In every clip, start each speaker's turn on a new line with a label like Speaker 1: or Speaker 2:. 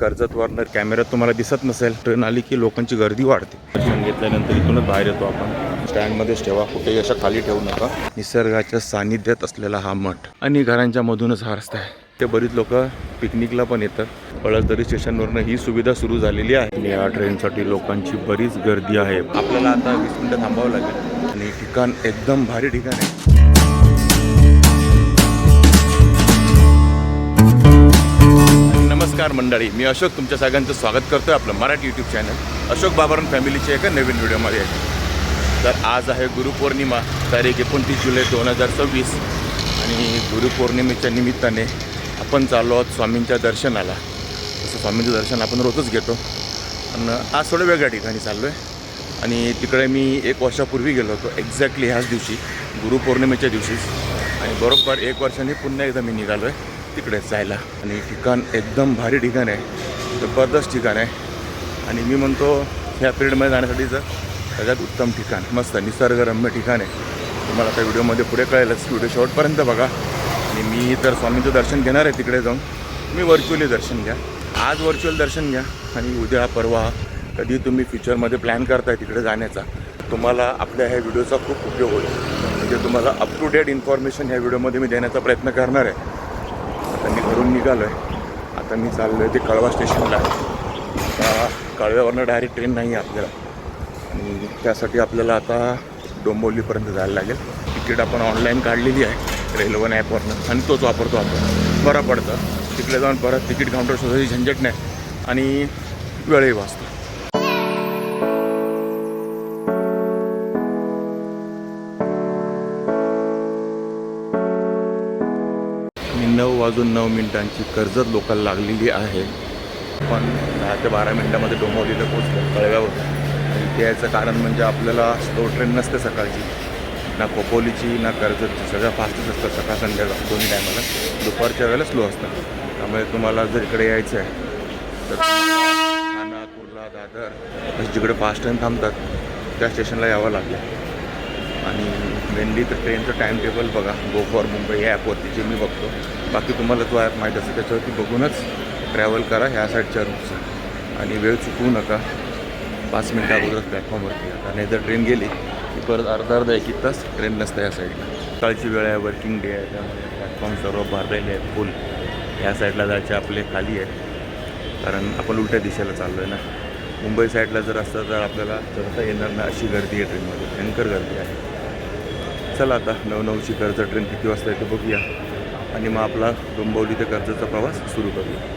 Speaker 1: कर्जतवरनं कॅमेऱ्यात तुम्हाला दिसत नसेल, ट्रेन आली की लोकांची गर्दी वाढते. दर्शन घेतल्यानंतर इथूनच बाहेर येतो आपण. स्टँडमध्येच ठेवा, कुठेही अशा खाली ठेवू नका. निसर्गाच्या सानिध्यात असलेला हा मठ आणि घरांच्या मधूनच हा रस्ता आहे. ते बरीच लोक पिकनिकला पण येतात. पळसदरी स्टेशनवरनं ही सुविधा सुरू झालेली आहे आणि या ट्रेनसाठी लोकांची बरीच गर्दी आहे. आपल्याला आता 20 मिनिटं थांबावं लागेल आणि ठिकाण एकदम भारी ठिकाण आहे. नमस्कार मंडळी, मी अशोक तुमच्या सगळ्यांचं स्वागत करतोय आपलं मराठी यूट्यूब चॅनल अशोक बाबरन फॅमिलीच्या एका नवीन व्हिडिओमध्ये. तर आज आहे गुरुपौर्णिमा, तारीख 29 जुलै 2026 आणि गुरुपौर्णिमेच्या निमित्ताने आपण चाललो आहोत स्वामींच्या दर्शनाला. तसं स्वामींचं दर्शन आपण रोजच घेतो, पण आज थोडं वेगळ्या ठिकाणी चाललो आहे. आणि तिकडे मी 1 वर्षापूर्वी गेलो होतो, एक्झॅक्टली ह्याच दिवशी, गुरुपौर्णिमेच्या दिवशीच. आणि बरोबर 1 वर्षांनी पुन्हा एकदा मी निघालो आहे तिकडेच जायला. आणि ठिकाण एकदम भारी ठिकाण आहे, जबरदस्त ठिकाण आहे. आणि मी म्हणतो ह्या पिरियडमध्ये जाण्यासाठीचं सगळ्यात उत्तम ठिकाण, मस्त निसर्गरम्य ठिकाण आहे. तुम्हाला आता व्हिडिओमध्ये पुढे कळेलच, व्हिडिओ शेवटपर्यंत बघा. आणि मी तर स्वामींचं दर्शन घेणार आहे तिकडे जाऊन. मी व्हर्च्युअली दर्शन घ्या, आज व्हर्च्युअल दर्शन घ्या आणि उद्या परवा कधी तुम्ही फ्युचरमध्ये प्लॅन करताय तिकडे जाण्याचा, तुम्हाला आपल्या ह्या व्हिडिओचा खूप उपयोग होईल. म्हणजे तुम्हाला अप टू डेट इन्फॉर्मेशन ह्या व्हिडिओमध्ये मी देण्याचा प्रयत्न करणार आहे. आता मी घरून निघालो आहे, आता मी चाललो आहे ते कळवा स्टेशनला. आता कळव्यावरनं डायरेक्ट ट्रेन नाही आहे आपल्याला, आणि त्यासाठी आपल्याला आता डोंबिवलीपर्यंत जायला लागेल. तिकीट आपण ऑनलाईन काढलेली आहे रेल्वे ॲपवरनं आणि तोच वापरतो आपण, बरं पडतं. तिकडे जाऊन परत तिकीट काउंटर शोधायची झंझट नाही आणि वेळही वाचतो. 9:09 कर्जत लोकल लागलेली आहे. पण 10 ते 12 मिनटामध्ये डोंबिवलीला पोहोचलो कळव्यावर. इथे यायचं कारण म्हणजे आपल्याला स्लो ट्रेन नसते सकाळची, ना खोपोलीची ना कर्जतची. सगळ्या फास्टच असतात सकाळ संध्याकाळ दोन्ही टायमाला. दुपारच्या वेळेला स्लो असतात. त्यामुळे तुम्हाला जर इकडे यायचं आहे तर ठाणा, कुर्ला, दादर असे जिकडे फास्ट ट्रेन थांबतात त्या स्टेशनला यावं लागेल. आणि मेनली तर ट्रेनचं टाईम टेबल बघा, गो फॉर मुंबई या ॲपवरती जे मी बघतो. बाकी तुम्हाला तो ॲप माहीत असेल, त्याच्यावरती बघूनच ट्रॅव्हल करा ह्या साईडच्या रूटचं. आणि वेळ चुकवू नका, 5 मिनटं अगोदरच प्लॅटफॉर्मवरती. आता नाही तर ट्रेन गेली की परत अर्धा 1 तास ट्रेन नसतं या साईडला. सकाळची वेळ आहे, वर्किंग डे आहे, त्यामुळे प्लॅटफॉर्म सर्व भरलेले आहेत फुल. ह्या साईडला जायचे आपले खाली आहे, कारण आपण उलट्या दिशेला चाललो आहे ना. मुंबई साईडला जर असतं तर आपल्याला चढता येणार नाही, अशी गर्दी आहे ट्रेनमध्ये, भयंकर गर्दी आहे. चला आता 9:09ची कर्जत ट्रेन किती वाजता येते बघूया आणि मग आपला डोंबिवली ते कर्जतचा प्रवास सुरू करूया.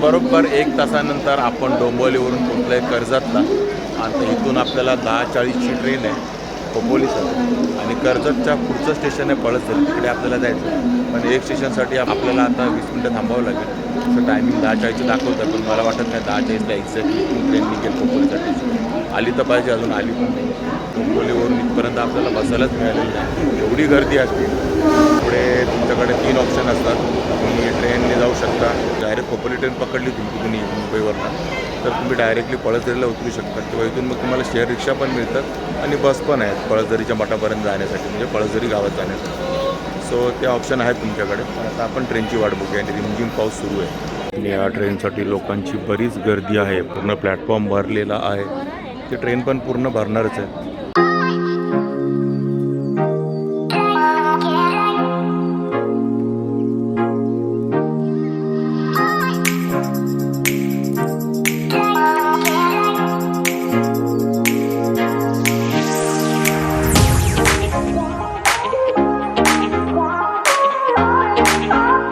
Speaker 1: बरोबर 1 तासानंतर आपण डोंबिवलीवरून पोहोचलो आहे कर्जतला. आता इथून आपल्याला 10:40ची ट्रेन आहे खोपोलीसाठी. आणि कर्जतच्या पुढचं स्टेशन आहे पळसदरी, तिकडे आपल्याला जायचं. पण एक स्टेशनसाठी आपल्याला आता 20 मिनटं थांबावं लागेल. असं टायमिंग 10:40 दाखवतं, पण मला वाटत नाही 10:40ला एक्झॅक्टली ट्रेन निघेल खोपोलीसाठी. आली तर पाहिजे, अजून आली पण नाही. डोंबिवलीवरून इथपर्यंत आपल्याला बसायलाच मिळालेलं नाही, एवढी गर्दी असते. पुढे तुमच्याकडे 3 ऑप्शन असतात. तुम्ही ट्रेनने जाऊ शकता, डायरेक्ट खोपोली ट्रेन पकडली तुम्ही मुंबईवरनं तर तुम्ही डायरेक्टली पळसदरीला उतरू शकता. किंवा इथून मग तुम्हाला शेअर रिक्षा पण मिळतात आणि बस पण आहेत पळसदरीच्या मठापर्यंत जाण्यासाठी, म्हणजे पळसदरी गावात जाण्यासाठी. सो ते ऑप्शन आहेत तुमच्याकडे. पण आता आपण ट्रेनची वाट बघूया आणि रिमझिम पाऊस सुरू आहे. आणि या ट्रेनसाठी लोकांची बरीच गर्दी आहे, पूर्ण प्लॅटफॉर्म भरलेला आहे. ते ट्रेन पण पूर्ण भरणारच आहे.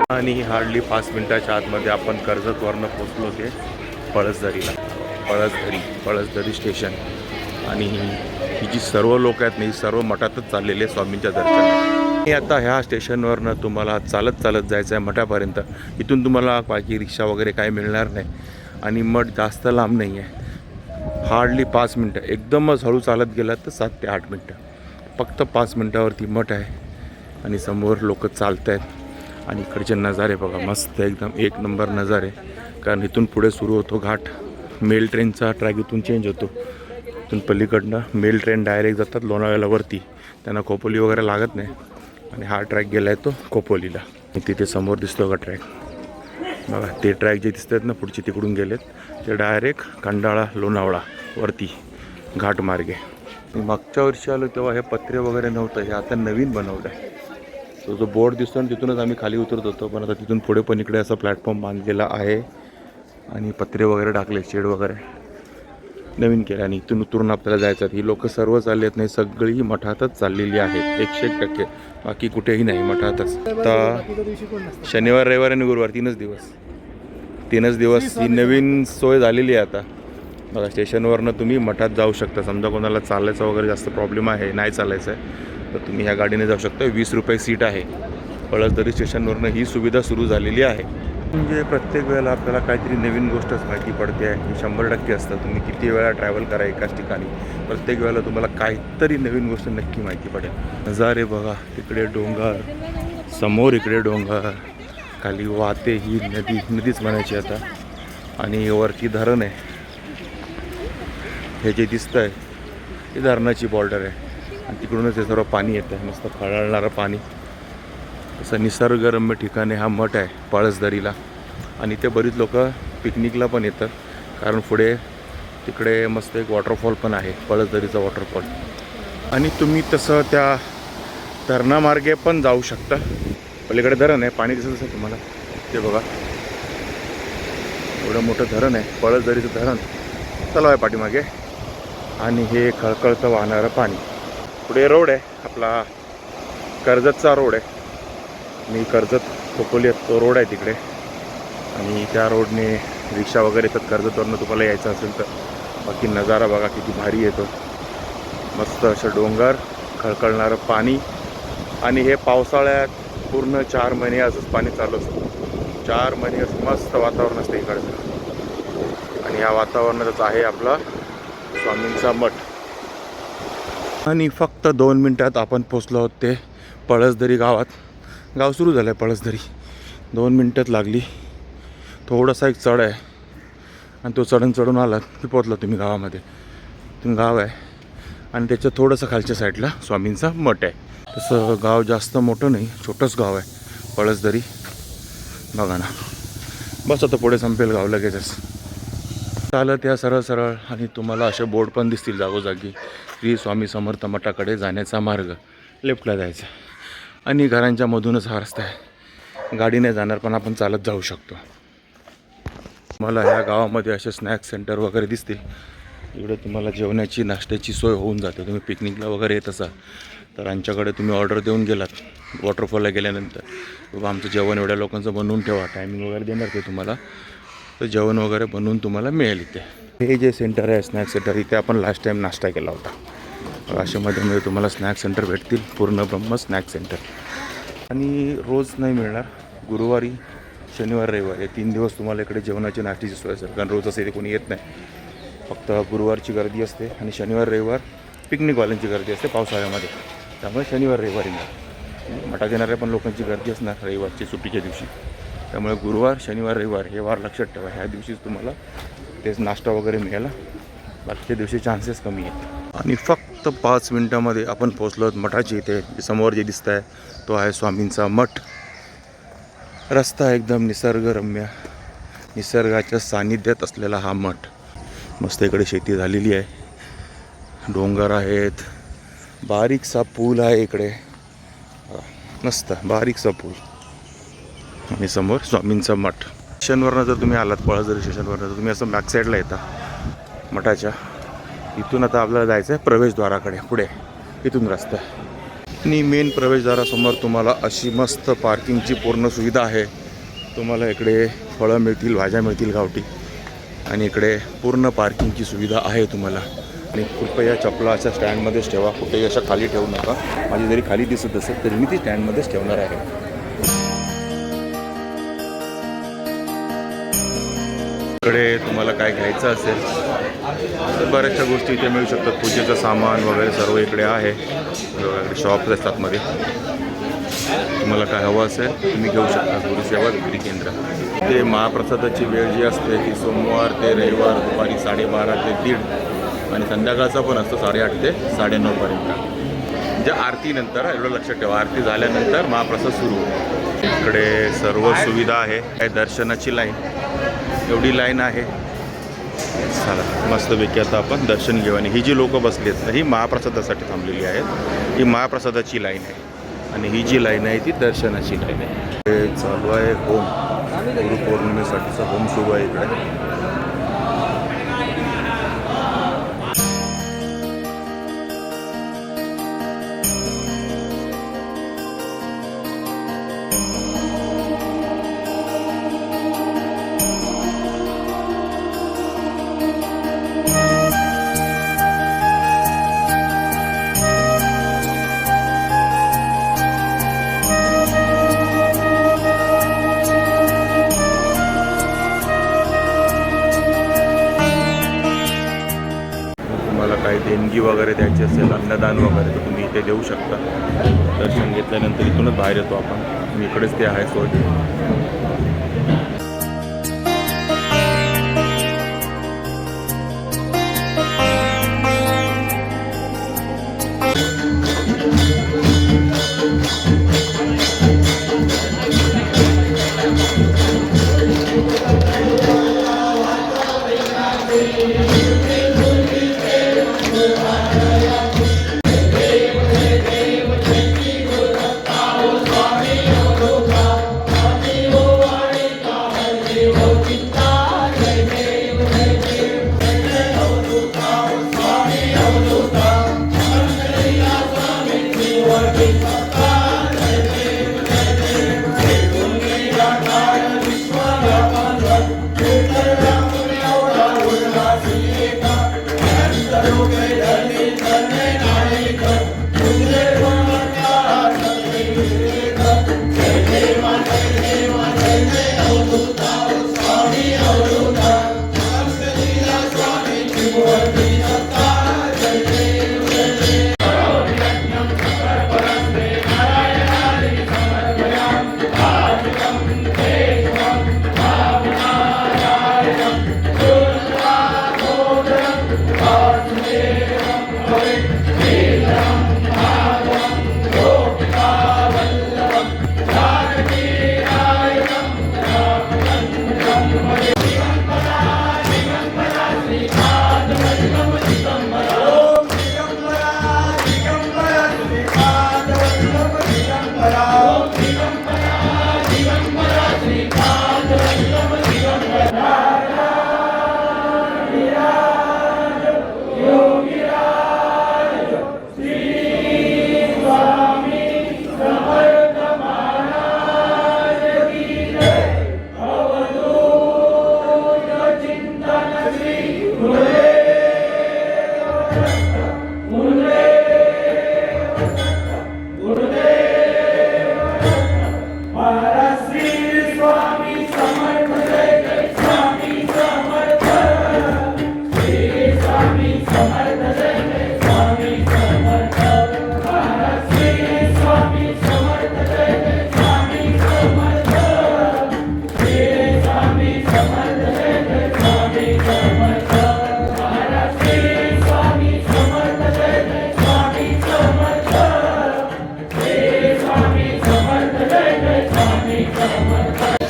Speaker 1: आणि हार्डली 5 मिनटाच्या आतमध्ये आपण कर्जतवरनं पोचलो ते पळसदरीला. पळसदरी स्टेशन. आणि ही जी सर्व लोक आहेत ना, ही सर्व मठातच चाललेले स्वामींच्या दर्शनाला. आणि आता ह्या स्टेशनवरनं तुम्हाला चालत जायचं आहे मठापर्यंत. इथून तुम्हाला बाकी रिक्षा वगैरे काही मिळणार नाही आणि मठ जास्त लांब नाही आहे. हार्डली 5 मिनटं, एकदमच हळू चालत गेलात तर 7 ते 8 मिनटं. फक्त 5 मिनटावरती मठ आहे आणि समोर लोक चालत आहेत. आणि इकडचे नजारे बघा, मस्त एकदम 1 नंबर नजारे. कारण इथून पुढे सुरू होतो घाट. मेल ट्रेनचा ट्रॅक इथून चेंज होतो इथून पलीकडनं मेल ट्रेन डायरेक्ट जातात लोणावळ्याला वरती, त्यांना खोपोली वगैरे लागत नाही. आणि हा ट्रॅक गेला आहे तो खोपोलीला. तिथे समोर दिसतो का ट्रॅक बघा, ते ट्रॅक जे दिसत आहेत ना पुढचे तिकडून गेलेत ते डायरेक्ट खंडाळा लोणावळा वरती घाटमार्गे. मागच्या वर्षी आलो तेव्हा हे पत्रे वगैरे नव्हतं, हे आता नवीन बनवलं आहे. तो जो बोर्ड दिसतो ना तिथूनच आम्ही खाली उतरत होतो, पण आता तिथून पुढे पण इकडे असा प्लॅटफॉर्म बांधलेला आहे आणि पत्रे वगैरे टाकले, शेड वगैरे नवीन केलं आणि इथून उतरून आपल्याला जायचं. ही लोक सर्व चालली आहेत, नाही सगळी मठातच चाललेली आहेत 100%, बाकी कुठेही नाही, मठातच. आता शनिवार रविवार आणि गुरुवार तीनच दिवस ही नवीन सोय झालेली आहे आता बघा. स्टेशनवरनं तुम्ही मठात जाऊ शकता. समजा कोणाला चालायचा वगैरे जास्त प्रॉब्लेम आहे, नाही चालायचं आहे, तर तुम्ही ह्या गाडीने जाऊ शकता. 20 रुपये सीट आहे. पळसदरी स्टेशनवरनं ही सुविधा सुरू झालेली आहे. म्हणजे प्रत्येक वेळेला आपल्याला काहीतरी नवीन गोष्टच माहिती पडते आहे. ही 100% असतं. तुम्ही किती वेळा ट्रॅव्हल करा एकाच ठिकाणी, प्रत्येक वेळेला तुम्हाला काहीतरी नवीन गोष्ट नक्की माहिती पडेल. नजारे बघा, तिकडे डोंगर, समोर इकडे डोंगर, खाली वाहते ही नदीच म्हणायची आता. आणि वरती धरण आहे. हे जे दिसतं आहे हे धरणाची बॉर्डर आहे आणि तिकडूनच हे सर्व पाणी येतं आहे, मस्त खळाळणारं पाणी. असं निसर्गरम्य ठिकाणी हा मठ आहे पळसदरीला. आणि ते बरीच लोक पिकनिकला पण येतात, कारण पुढे तिकडे मस्त एक वॉटरफॉल पण आहे, पळसदरीचा वॉटरफॉल. आणि तुम्ही तसं त्या धरणामार्गे पण जाऊ शकता. पलीकडे धरण आहे, पाणी दिसत असेल तुम्हाला, ते बघा एवढं मोठं धरण आहे, पळसदरीचं धरण चालू आहे पाठीमागे. आणि हे खळखळतं वाहणारं पाणी. पुढे रोड आहे आपला कर्जतचा रोड आहे, मी कर्जत खोपोली तो रोड आहे तिकडे. आणि त्या रोडने रिक्षा वगैरे येतात कर्जतवरनं तुम्हाला यायचं असेल तर. बाकी नजारा बघा किती भारी येतो, मस्त असं डोंगर, खळखळणारं पाणी. आणि हे पावसाळ्यात पूर्ण 4 महिने असंच पाणी चालू असतं. 4 महिने असं मस्त वातावरण असतं इकडचं. आणि या वातावरणातच आहे आपला स्वामींचा मठ. आणि फक्त 2 मिनटात आपण पोचलो आहोत ते पळसदरी गावात. गाव सुरू झालं आहे पळसदरी, 2 मिनटात लागली. थोडासा एक चढ आहे आणि तो चढून आलात की पोचला तुम्ही गावामध्ये. गाव आहे आणि त्याच्या थोडंसं खालच्या साईडला स्वामींचा मठ आहे. तसं गाव जास्त मोठं नाही, छोटंच गाव आहे पळसदरी बघा ना. बस आता पुढे संपेल गाव लगेचच. चालत या सरळ आणि तुम्हाला असे बोर्ड पण दिसतील जागोजागी, श्री स्वामी समर्थ मठाकडे जाण्याचा मार्ग, लेफ्टला जायचा. आणि घरांच्या मधूनच हा रस्ता आहे, गाडीने जाणार पण आपण चालत जाऊ शकतो. मला ह्या गावामध्ये असे स्नॅक्स सेंटर वगैरे दिसतील. इकडे तुम्हाला जेवणाची नाश्त्याची सोय होऊन जाते. तुम्ही पिकनिकला वगैरे येत असाल तर आमच्याकडे तुम्ही ऑर्डर देऊन गेलात वॉटरफॉलला गेल्यानंतर, बाबा आमचं जेवण एवढ्या लोकांचं बनवून ठेवा, टायमिंग वगैरे देणार ते तुम्हाला, तर जेवण वगैरे बनवून तुम्हाला मिळेल इथे. हे जे सेंटर आहे स्नॅक्स सेंटर, इथे आपण लास्ट टाईम नाश्ता केला होता. अशा मध्ये तुम्हाला स्नॅक्स सेंटर भेटतील, पूर्ण ब्रह्म स्नॅक्स सेंटर. आणि रोज नाही मिळणार, गुरुवारी शनिवार रविवार हे 3 दिवस तुम्हाला इकडे जेवणाची नाश्त्याची सोय असेल, कारण रोज असं इथे कोणी येत नाही. फक्त गुरुवारची गर्दी असते आणि शनिवार रविवार पिकनिकवाल्यांची गर्दी असते पावसाळ्यामध्ये, त्यामुळे शनिवार रविवारी नाही. मठात येणाऱ्या पण लोकांची गर्दी असणार रविवारची सुट्टीच्या दिवशी, त्यामुळे गुरुवार शनिवार रविवार हे वार लक्षात ठेवा. ह्या दिवशीच तुम्हाला तेच नाश्ता वगैरे मिळाला, बाकीच्या दिवशी चान्सेस कमी आहेत. आणि फक्त 5 मिनटामध्ये आपण पोचलो आहोत मठाची. इथे समोर जे दिसत आहे तो आहे स्वामींचा मठ. रस्ता एकदम निसर्गरम्य, निसर्गाच्या सानिध्यात असलेला हा मठ. मस्त इकडे शेती झालेली आहे, डोंगर आहेत, बारीकसा पूल आहे इकडे, मस्त बारीकसा पूल. आणि समोर स्वामींचा मठ. स्टेशनवरनं जर तुम्ही आलात पळसदरी स्टेशनवरनं तर तुम्ही असं बॅक साईडला येता मठाच्या. इथून आता आपल्याला जायचं आहे प्रवेशद्वाराकडे, पुढे इथून रस्ता आहे. आणि मेन प्रवेशद्वारासमोर तुम्हाला अशी मस्त पार्किंगची पूर्ण सुविधा आहे. तुम्हाला इकडे फळं मिळतील, भाज्या मिळतील गावठी, आणि इकडे पूर्ण पार्किंगची सुविधा आहे तुम्हाला. आणि कृपया चपला अशा स्टँडमध्येच ठेवा, कुठेही अशा खाली ठेवू नका. माझी जरी खाली दिसत असेल तरी मी ती स्टँडमध्येच ठेवणार आहे. इकडे तुम्हाला काय घ्यायचं असेल तर बऱ्याचशा गोष्टी इथे मिळू शकतात. पूजेचं सामान वगैरे सर्व इकडे आहे. शॉप्स असतात मध्ये, तुम्हाला काय हवं असेल तुम्ही घेऊ शकता. गुरुसेवा विक्री केंद्र. ते महाप्रसादाची वेळ जी असते ती सोमवार ते रविवार दुपारी 12:30 ते 1:30 आणि संध्याकाळचा पण असतो 8:30 ते 9:30पर्यंत. म्हणजे आरतीनंतर एवढं लक्षात ठेवा, आरती झाल्यानंतर महाप्रसाद सुरू होतो. इकडे सर्व सुविधा आहे. काय दर्शनाची लाईन, एवढी लाईन आहे. चला मस्तपैकी आता आपण दर्शन घेऊ. आणि ही जी लोकं बसली आहेत ही महाप्रसादासाठी थांबलेली आहेत. ही महाप्रसादाची लाईन आहे आणि ही जी लाईन आहे ती दर्शनाची लाईन आहे. हे चालू आहे होम, गुरुपौर्णिमेसाठीचा होम सुरू आहे इकडे. काही देणगी वगैरे द्यायची असेल, अन्नदान वगैरे, तर तुम्ही इथे देऊ शकता. दर्शन घेतल्यानंतर इथूनच बाहेर येतो आपण. इकडेच ते आहे सोय.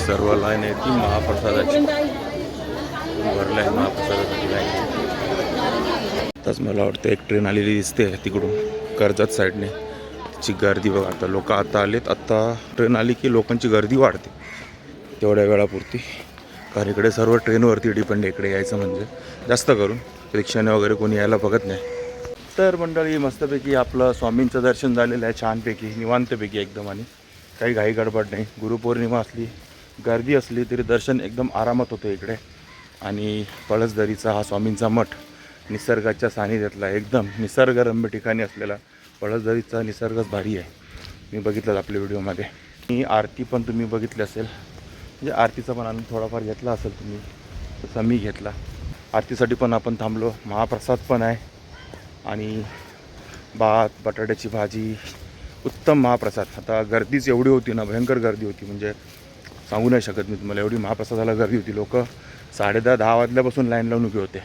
Speaker 1: सर्व लाईन आहे ती महाप्रसादाची भरलं आहे. महाप्रसादाची लाईन. आताच मला वाटतं एक ट्रेन आलेली दिसते तिकडून कर्जत साईडने. तिची गर्दी बघा. आता लोक आता आलेत. आता ट्रेन आली की लोकांची गर्दी वाढते तेवढ्या वेळापुरती. कारण इकडे सर्व ट्रेनवरती डिपेंड आहे. इकडे यायचं म्हणजे जास्त करून रिक्षाने वगैरे कोणी यायला बघत नाही. तर मंडळी मस्तपैकी आपलं स्वामींचं दर्शन झालेलं आहे छानपैकी, निवांतपैकी एकदम. आणि काही घाई गडबड नाही. गुरुपौर्णिमा असली, गर्दी असली तरी दर्शन एकदम आरामात होतं इकडे. आणि पळसदरीचा हा स्वामींचा मठ निसर्गाच्या सानिध्यातला एकदम निसर्गरम्य ठिकाणी असलेला पळसदरीचा निसर्गच भारी आहे. मी बघितलं आपल्या व्हिडिओमध्ये. ही आरती पण तुम्ही बघितली असेल. म्हणजे आरतीचा पण आनंद थोडाफार घेतला असेल तुम्ही, तसा मी घेतला. आरतीसाठी पण आपण थांबलो. महाप्रसाद पण आहे आणि भात, बटाट्याची भाजी, उत्तम महाप्रसाद. आता गर्दीच एवढी होती ना, भयंकर गर्दी होती. म्हणजे सांगू नाही शकत मी तुम्हाला, एवढी महाप्रसादाला गर्दी होती. लोक 10:30-10 वाजल्यापासून लाईन लावून उभे होते.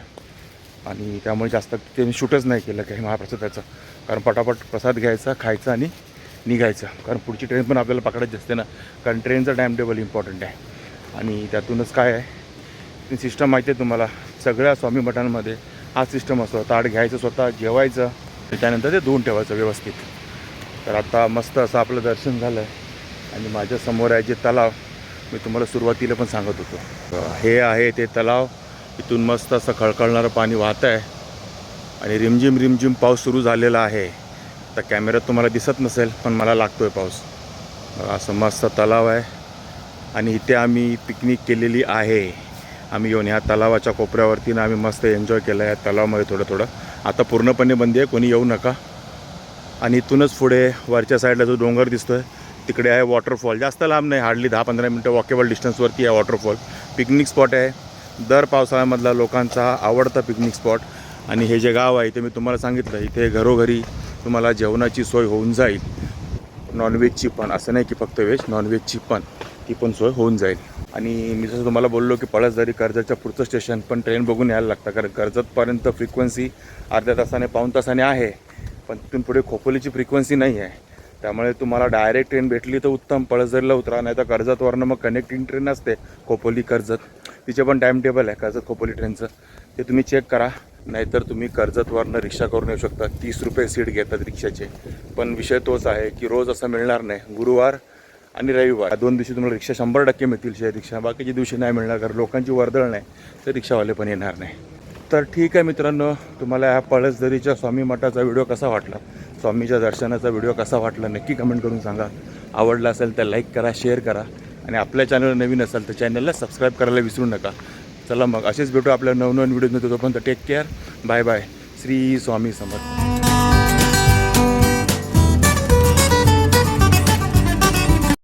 Speaker 1: आणि त्यामुळे जास्त ते मी शूटच नाही केलं काही महाप्रसादाचं, कारण पटापट प्रसाद घ्यायचा, खायचा आणि निघायचं, कारण पुढची ट्रेन पण आपल्याला पकडायची असते ना, कारण ट्रेनचं टाईम टेबल इम्पॉर्टंट आहे. आणि त्यातूनच काय आहे ती सिस्टम माहिती आहे तुम्हाला, सगळ्या स्वामी मठांमध्ये हा सिस्टम असतो, ताट घ्यायचं स्वतः, जेवायचं आणि त्यानंतर ते धुवून ठेवायचं व्यवस्थित. तर आता मस्त असं आपलं दर्शन झालं आहे आणि माझ्यासमोर आहे जे तलाव, मी तुम्हाला सुरुवातीला पण सांगत होतो, हे आहे ते तलाव. इथून मस्त असं खळखळणारं पाणी वाहत आहे आणि रिमझिम रिमझिम पाऊस सुरू झालेला आहे. तर कॅमेऱ्यात तुम्हाला दिसत नसेल पण मला लागतो आहे पाऊस. असं मस्त तलाव आहे आणि इथे आम्ही पिकनिक केलेली आहे. आम्ही येऊन ह्या तलावाच्या कोपऱ्यावरती आम्ही मस्त एन्जॉय केलं आहे. तलावामध्ये थोडं थोडं, आता पूर्णपणे बंदी आहे, कोणी येऊ नका. आणि इथूनच पुढे वरच्या साईडला जो डोंगर दिसतो आहे तिकडे आहे वॉटरफॉल. जास्त लांब नाही, हार्डली 10-15 मिनटं वॉकेबल डिस्टन्सवरती आहे वॉटरफॉल. पिकनिक स्पॉट आहे, दर पावसाळ्यामधला लोकांचा आवडता पिकनिक स्पॉट. आणि हे जे गाव आहे ते मी तुम्हाला सांगितलं, इथे घरोघरी तुम्हाला जेवणाची सोय होऊन जाईल, नॉनव्हेजची पण, असं नाही की फक्त व्हेज, नॉनव्हेजची पण, ती पण सोय होऊन जाईल. आणि मी जसं तुम्हाला बोललो की पळसदरी कर्जतच्या पुढचं स्टेशन पण ट्रेन बघून यायला लागतं, कारण कर्जतपर्यंत फ्रिक्वेन्सी अर्ध्या तासाने पाऊण तासाने आहे, पण तिथून पुढे खोपोलीची फ्रिक्वेन्सी नाही आहे. त्यामुळे तुम्हाला डायरेक्ट ट्रेन भेटली तर उत्तम, पळसदरीला उतरा, नाही तर कर्जतवरनं मग कनेक्टिंग ट्रेन असते खोपोली कर्जत, तिचे पण टाईम टेबल आहे कर्जत खोपोली ट्रेनचं, ते तुम्ही चेक करा. नाहीतर तुम्ही कर्जतवरनं रिक्षा करून येऊ शकता. 30 रुपये सीट घेतात रिक्षाचे. पण विषय तोच आहे की रोज असं मिळणार नाही, गुरुवार आणि रविवार या 2 दिवशी तुम्हाला रिक्षा 100% मिळतील, शेअर रिक्षा. बाकीच्या दिवशी नाही मिळणार, कारण लोकांची वर्दळ नाही तर रिक्षावाले पण येणार नाही. तर ठीक आहे मित्रांनो, तुम्हाला ह्या पळसदरीच्या स्वामी मठाचा व्हिडिओ कसा वाटला, स्वामीच्या दर्शनाचा व्हिडिओ कसा वाटला नक्की कमेंट करून सांगा. आवडला असेल तर लाईक करा, शेअर करा आणि आपल्या चॅनलवर नवीन असाल तर चॅनलला सबस्क्राईब करायला विसरू नका. चला मग असेच भेटू आपल्या नवनवीन व्हिडिओमध्ये. तोपर्यंत take care, bye bye. Shri Swami समर्थ.